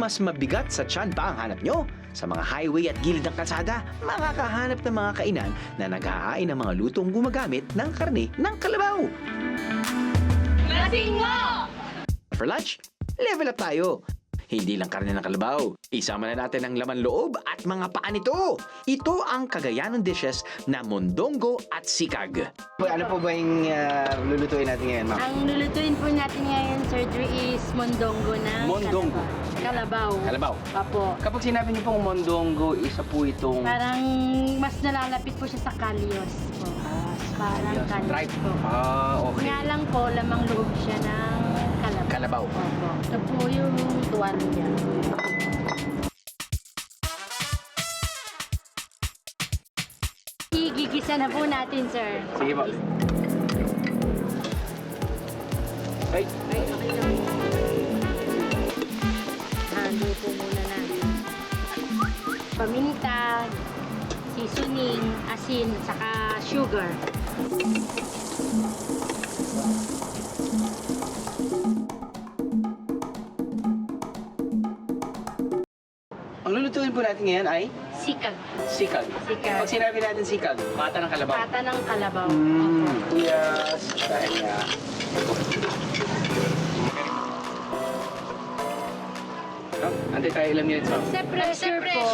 mas mabigat sa tiyan pa ang hanap nyo? Sa mga highway at gilid ng kalsada, makakahanap ng mga kainan na naghahain ng mga lutong gumagamit ng karne ng kalabaw. Lasing mo! For lunch, level up tayo. Hindi lang karne ng kalabaw, isama na natin ang laman loob at mga paa nito. Ito ang Cagayanong dishes na mondongo at sikag. Ano po ba yung lulutuin natin ngayon, ma'am? Ang lulutuin po natin ngayon, surgery, is mondongo na Mondongo? Kalabaw. Kalabaw? Apo. Kapag sinabi niyo pong mondongo, isa po itong... Parang mas nalalapit po siya sa kalyos po. Parang kalyos Tripe. po. Okay. Nga lang po, lamang loob siya ng kalabaw. Kalabaw. Opo. Ito po yung tuwan niya. Igigisa na po natin, sir. Sige po. Ay! Ay, okay lang. Halo po muna natin. Paminta, seasoning, asin, saka sugar. Ang lulutuin po natin ngayon ay Sikag. sikag. Sikag. Pag sinabi natin sikag, pata ng kalabaw. Pata ng kalabaw. Tuyas. Dahil nga. Antay tayo ilang minutes, ma'am? Sa pressure po,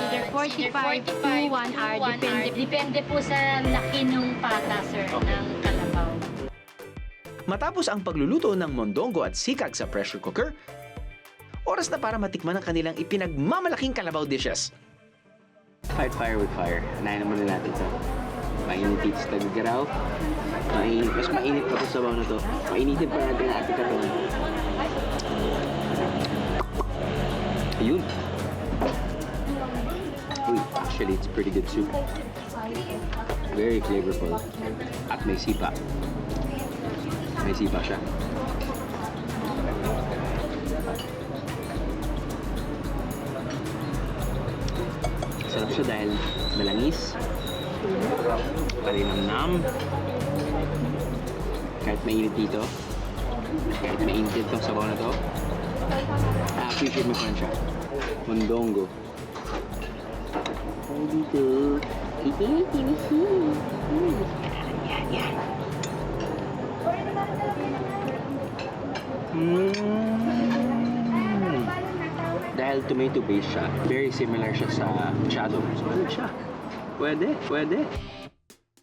either 45 to 1 hour. Depende po sa laki ng pata, sir, ng kalabaw. Matapos ang pagluluto ng mondongo at sikag sa pressure cooker, oras na para matikman ang kanilang ipinagmamalaking kalabaw dishes. Fight fire with fire. Anayin naman na natin ito. Mainit dito sa Tagigaraw. Mas mainit pa ito sa sabaw na ito. Mainitin pa natin ang ating katawan. Ayun. Uy, actually, it's pretty good soup. Very flavorful. At may sipa. May sipa siya. Sarap siya dahil malangis, palinamnam, kahit mainit dito, kahit mainit itong sabaw na to, appreciate mo pa rin siya. Mondongo. Ay dito. Yan. Dahil tomato based siya, very similar siya sa shadow. So ano siya? Pwede.